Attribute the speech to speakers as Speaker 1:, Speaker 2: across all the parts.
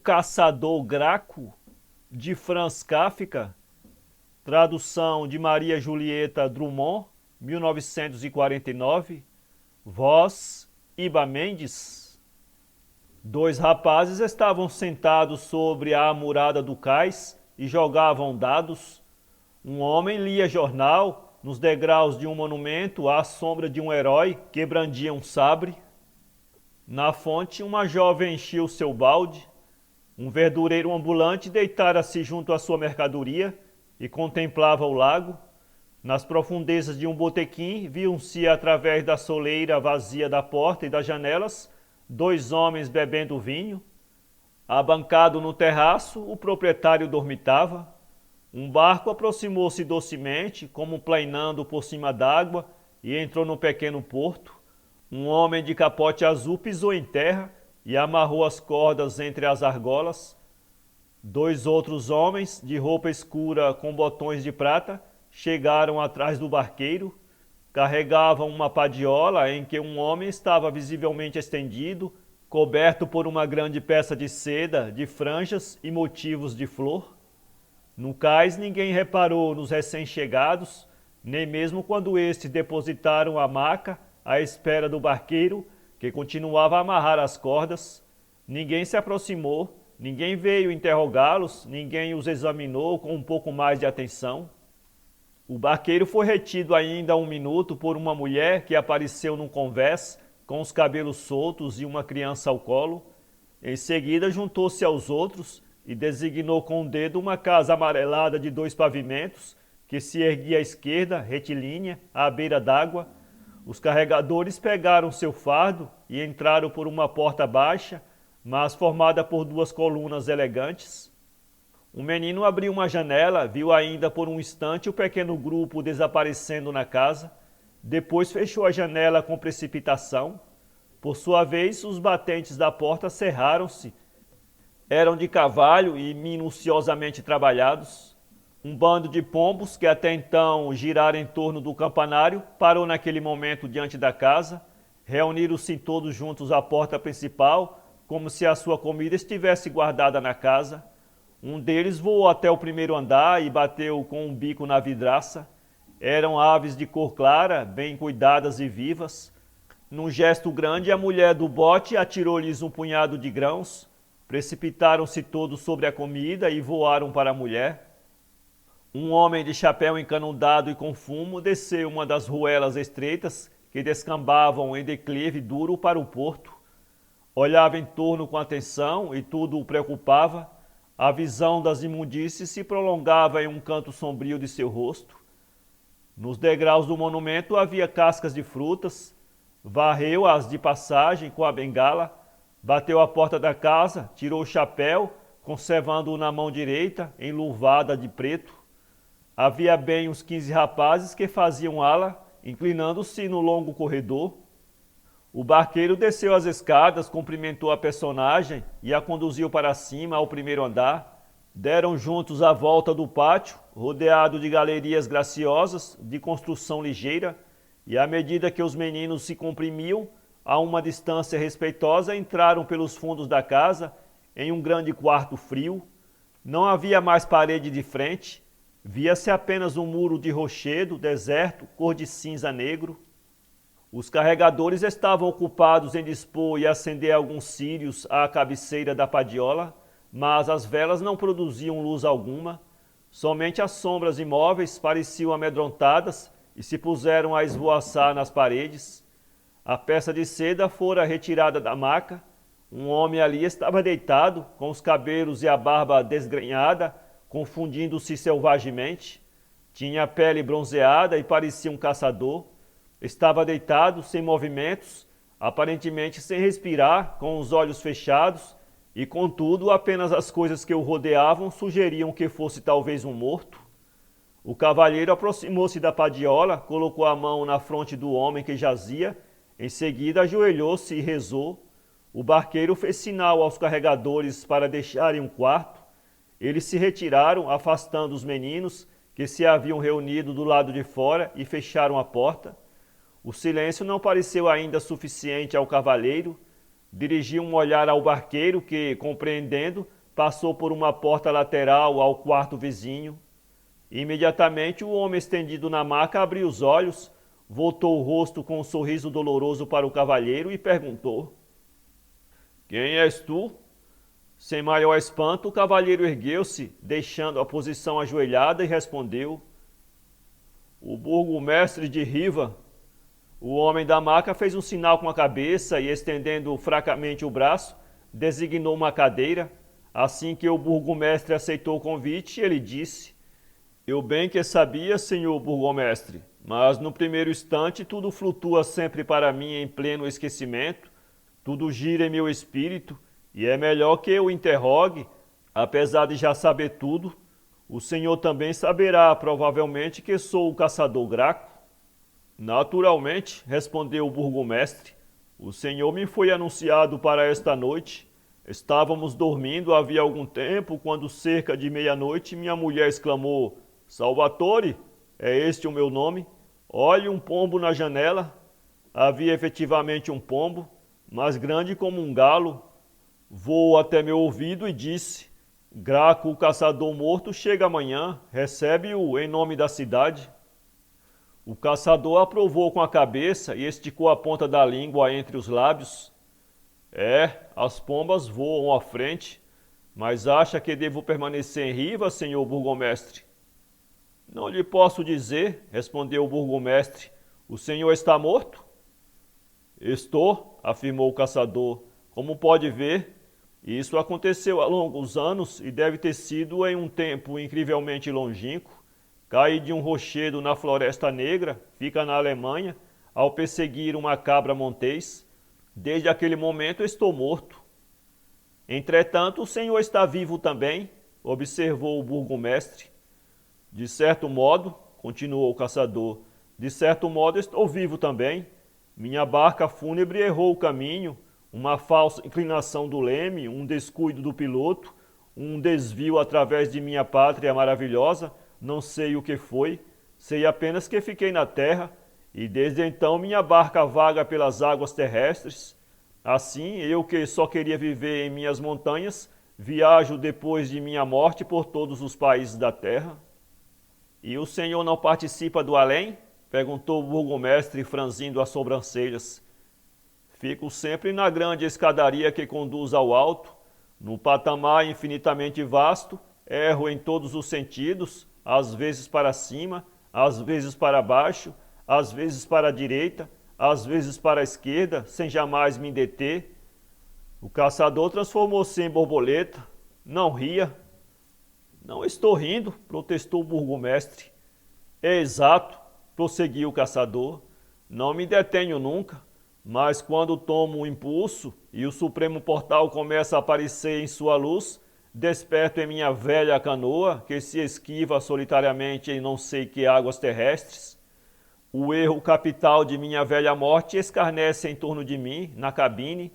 Speaker 1: Caçador Graco, de Franz Kafka, tradução de Maria Julieta Drummond, 1949, voz Iba Mendes. Dois rapazes estavam sentados sobre a amurada do cais e jogavam dados. Um homem lia jornal nos degraus de um monumento à sombra de um herói que brandia um sabre. Na fonte, uma jovem enchia o seu balde. Um verdureiro ambulante deitara-se junto à sua mercadoria e contemplava o lago. Nas profundezas de um botequim, viam-se através da soleira vazia da porta e das janelas dois homens bebendo vinho. Abancado no terraço, o proprietário dormitava. Um barco aproximou-se docemente, como plainando por cima d'água, e entrou no pequeno porto. Um homem de capote azul pisou em terra e amarrou as cordas entre as argolas. Dois outros homens, de roupa escura com botões de prata, chegaram atrás do barqueiro. Carregavam uma padiola em que um homem estava visivelmente estendido, coberto por uma grande peça de seda, de franjas e motivos de flor. No cais ninguém reparou nos recém-chegados, nem mesmo quando estes depositaram a maca à espera do barqueiro, que continuava a amarrar as cordas. Ninguém se aproximou, ninguém veio interrogá-los, ninguém os examinou com um pouco mais de atenção. O barqueiro foi retido ainda 1 minuto por uma mulher que apareceu num convés, com os cabelos soltos e uma criança ao colo. Em seguida juntou-se aos outros e designou com o dedo uma casa amarelada de 2 pavimentos, que se erguia à esquerda, retilínea, à beira d'água. Os carregadores pegaram seu fardo e entraram por uma porta baixa, mas formada por 2 colunas elegantes. Um menino abriu uma janela, viu ainda por um instante o pequeno grupo desaparecendo na casa, depois fechou a janela com precipitação. Por sua vez, os batentes da porta cerraram-se. Eram de carvalho e minuciosamente trabalhados. Um bando de pombos, que até então girara em torno do campanário, parou naquele momento diante da casa. Reuniram-se todos juntos à porta principal, como se a sua comida estivesse guardada na casa. Um deles voou até o primeiro andar e bateu com um bico na vidraça. Eram aves de cor clara, bem cuidadas e vivas. Num gesto grande, a mulher do bote atirou-lhes um punhado de grãos. Precipitaram-se todos sobre a comida e voaram para a mulher. Um homem de chapéu encanudado e com fumo desceu uma das ruelas estreitas que descambavam em declive duro para o porto. Olhava em torno com atenção e tudo o preocupava. A visão das imundícies se prolongava em um canto sombrio de seu rosto. Nos degraus do monumento havia cascas de frutas. Varreu-as de passagem com a bengala, bateu à porta da casa, tirou o chapéu, conservando-o na mão direita, enluvada de preto. Havia bem uns 15 rapazes que faziam ala, inclinando-se no longo corredor. O barqueiro desceu as escadas, cumprimentou a personagem e a conduziu para cima, ao primeiro andar. Deram juntos a volta do pátio, rodeado de galerias graciosas, de construção ligeira, e à medida que os meninos se comprimiam, a uma distância respeitosa, entraram pelos fundos da casa, em um grande quarto frio. Não havia mais parede de frente, via-se apenas um muro de rochedo, deserto, cor de cinza negro. Os carregadores estavam ocupados em dispor e acender alguns círios à cabeceira da padiola, mas as velas não produziam luz alguma. Somente as sombras imóveis pareciam amedrontadas e se puseram a esvoaçar nas paredes. A peça de seda fora retirada da maca. Um homem ali estava deitado, com os cabelos e a barba desgrenhada, confundindo-se selvagemente. Tinha a pele bronzeada e parecia um caçador. Estava deitado, sem movimentos, aparentemente sem respirar, com os olhos fechados, e contudo apenas as coisas que o rodeavam sugeriam que fosse talvez um morto. O cavalheiro aproximou-se da padiola, colocou a mão na fronte do homem que jazia, em seguida ajoelhou-se e rezou. O barqueiro fez sinal aos carregadores para deixarem um quarto. Eles se retiraram, afastando os meninos, que se haviam reunido do lado de fora, e fecharam a porta. O silêncio não pareceu ainda suficiente ao cavalheiro. Dirigiu um olhar ao barqueiro que, compreendendo, passou por uma porta lateral ao quarto vizinho. Imediatamente o homem estendido na maca abriu os olhos, voltou o rosto com um sorriso doloroso para o cavalheiro e perguntou: Quem és tu? Sem maior espanto, o cavalheiro ergueu-se, deixando a posição ajoelhada, e respondeu: O burgomestre de Riva. O homem da maca fez um sinal com a cabeça e, estendendo fracamente o braço, designou uma cadeira. Assim que o burgomestre aceitou o convite, ele disse: Eu bem que sabia, senhor burgomestre, mas no primeiro instante tudo flutua sempre para mim em pleno esquecimento, tudo gira em meu espírito, e é melhor que eu interrogue, apesar de já saber tudo. O senhor também saberá, provavelmente, que sou o caçador Graco. Naturalmente, respondeu o burgomestre, o senhor me foi anunciado para esta noite. Estávamos dormindo havia algum tempo, quando cerca de meia-noite minha mulher exclamou: Salvatore, é este o meu nome? Olhe um pombo na janela. Havia efetivamente um pombo, mais grande como um galo. Voou até meu ouvido e disse: Graco, o caçador morto, chega amanhã, recebe-o em nome da cidade. O caçador aprovou com a cabeça e esticou a ponta da língua entre os lábios. As pombas voam à frente, mas acha que devo permanecer em Riva, senhor burgomestre? Não lhe posso dizer, respondeu o burgomestre. O senhor está morto? Estou, afirmou o caçador. Como pode ver, isso aconteceu há longos anos e deve ter sido em um tempo incrivelmente longínquo. Caí de um rochedo na Floresta Negra, fica na Alemanha, ao perseguir uma cabra montês. Desde aquele momento estou morto. Entretanto, o senhor está vivo também, observou o burgomestre. De certo modo, continuou o caçador, de certo modo estou vivo também. Minha barca fúnebre errou o caminho, uma falsa inclinação do leme, um descuido do piloto, um desvio através de minha pátria maravilhosa, não sei o que foi, sei apenas que fiquei na terra, e desde então minha barca vaga pelas águas terrestres. Assim, eu que só queria viver em minhas montanhas, viajo depois de minha morte por todos os países da terra. E o senhor não participa do além? Perguntou o burgomestre, franzindo as sobrancelhas. Fico sempre na grande escadaria que conduz ao alto, num patamar infinitamente vasto, erro em todos os sentidos, às vezes para cima, às vezes para baixo, às vezes para a direita, às vezes para a esquerda, sem jamais me deter. O caçador transformou-se em borboleta. Não ria. Não estou rindo, protestou o burgomestre. É exato, prosseguiu o caçador. Não me detenho nunca, mas quando tomo um impulso e o supremo portal começa a aparecer em sua luz, desperto em minha velha canoa, que se esquiva solitariamente em não sei que águas terrestres. O erro capital de minha velha morte escarnece em torno de mim, na cabine.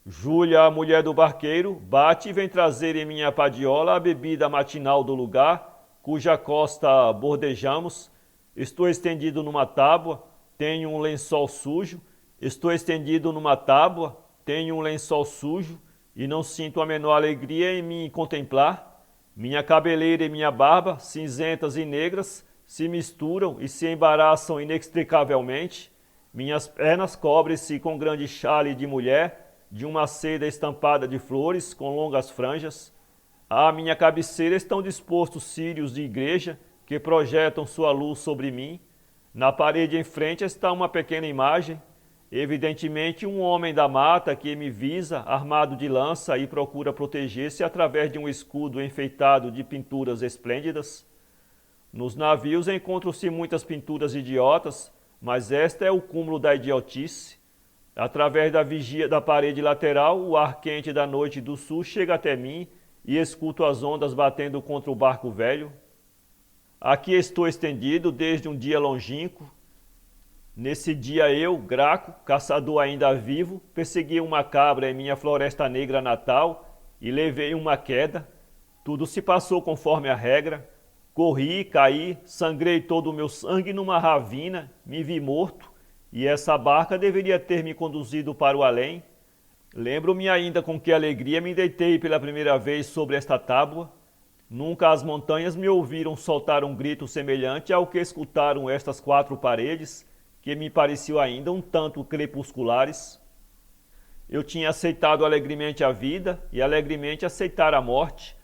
Speaker 1: Júlia, a mulher do barqueiro, bate e vem trazer em minha padiola a bebida matinal do lugar, cuja costa bordejamos. Estou estendido numa tábua, tenho um lençol sujo. Estou estendido numa tábua, tenho um lençol sujo, e não sinto a menor alegria em me contemplar. Minha cabeleira e minha barba, cinzentas e negras, se misturam e se embaraçam inextricavelmente. Minhas pernas cobrem-se com grande chale de mulher, de uma seda estampada de flores com longas franjas. À minha cabeceira estão dispostos círios de igreja que projetam sua luz sobre mim. Na parede em frente está uma pequena imagem, evidentemente um homem da mata que me visa, armado de lança, e procura proteger-se através de um escudo enfeitado de pinturas esplêndidas. Nos navios encontram-se muitas pinturas idiotas, mas esta é o cúmulo da idiotice. Através da vigia da parede lateral, o ar quente da noite do sul chega até mim e escuto as ondas batendo contra o barco velho. Aqui estou estendido desde um dia longínquo. Nesse dia eu, Graco, caçador ainda vivo, persegui uma cabra em minha floresta negra natal e levei uma queda. Tudo se passou conforme a regra. Corri, caí, sangrei todo o meu sangue numa ravina, me vi morto, e essa barca deveria ter me conduzido para o além. Lembro-me ainda com que alegria me deitei pela primeira vez sobre esta tábua. Nunca as montanhas me ouviram soltar um grito semelhante ao que escutaram estas quatro paredes, que me pareciam ainda um tanto crepusculares. Eu tinha aceitado alegremente a vida e alegremente aceitar a morte.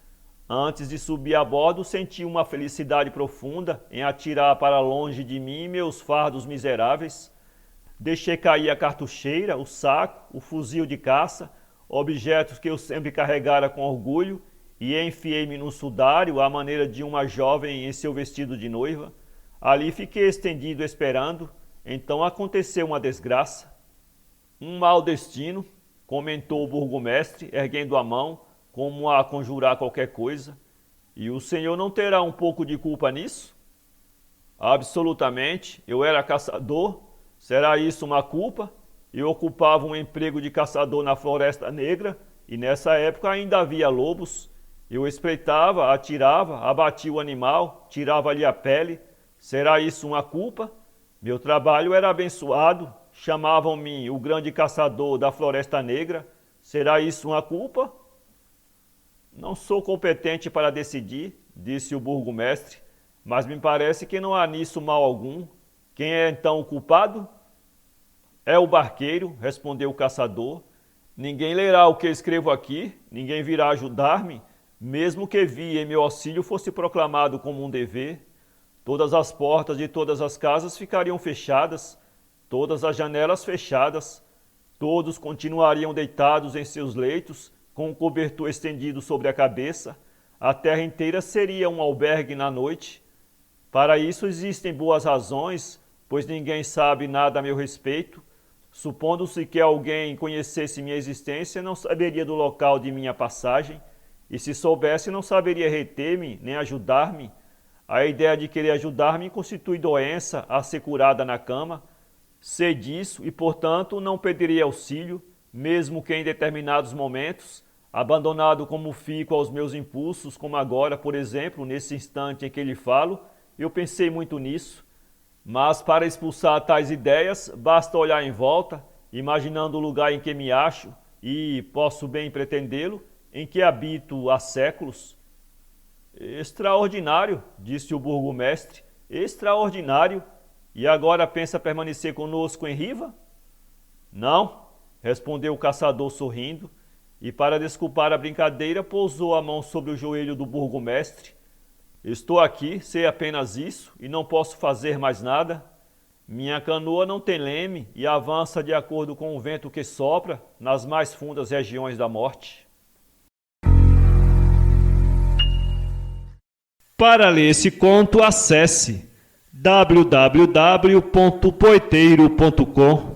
Speaker 1: Antes de subir a bordo, senti uma felicidade profunda em atirar para longe de mim meus fardos miseráveis. Deixei cair a cartucheira, o saco, o fuzil de caça, objetos que eu sempre carregara com orgulho, e enfiei-me no sudário à maneira de uma jovem em seu vestido de noiva. Ali fiquei estendido esperando. Então aconteceu uma desgraça. Um mau destino, comentou o burgomestre, erguendo a mão, como a conjurar qualquer coisa. E o senhor não terá um pouco de culpa nisso? Absolutamente, eu era caçador. Será isso uma culpa? Eu ocupava um emprego de caçador na Floresta Negra, e nessa época ainda havia lobos. Eu espreitava, atirava, abatia o animal, tirava-lhe a pele. Será isso uma culpa? Meu trabalho era abençoado, chamavam-me o grande caçador da Floresta Negra. Será isso uma culpa? Não sou competente para decidir, disse o burgomestre, mas me parece que não há nisso mal algum. Quem é então o culpado? É o barqueiro, respondeu o caçador. Ninguém lerá o que escrevo aqui, ninguém virá ajudar-me, mesmo que via em meu auxílio fosse proclamado como um dever. Todas as portas de todas as casas ficariam fechadas, todas as janelas fechadas, todos continuariam deitados em seus leitos, com o cobertor estendido sobre a cabeça. A terra inteira seria um albergue na noite. Para isso existem boas razões, pois ninguém sabe nada a meu respeito. Supondo-se que alguém conhecesse minha existência, não saberia do local de minha passagem, e se soubesse, não saberia reter-me, nem ajudar-me. A ideia de querer ajudar-me constitui doença a ser curada na cama. Sei disso e, portanto, não pedirei auxílio, mesmo que em determinados momentos, abandonado como fico aos meus impulsos, como agora, por exemplo, nesse instante em que lhe falo, eu pensei muito nisso. Mas para expulsar tais ideias, basta olhar em volta, imaginando o lugar em que me acho, e posso bem pretendê-lo, em que habito há séculos. Extraordinário, disse o burgomestre, extraordinário. E agora pensa permanecer conosco em Riva? Não, respondeu o caçador sorrindo, e para desculpar a brincadeira pousou a mão sobre o joelho do burgomestre. Estou aqui, sei apenas isso, e não posso fazer mais nada. Minha canoa não tem leme e avança de acordo com o vento que sopra nas mais fundas regiões da morte. Para ler esse conto, acesse www.poeteiro.com.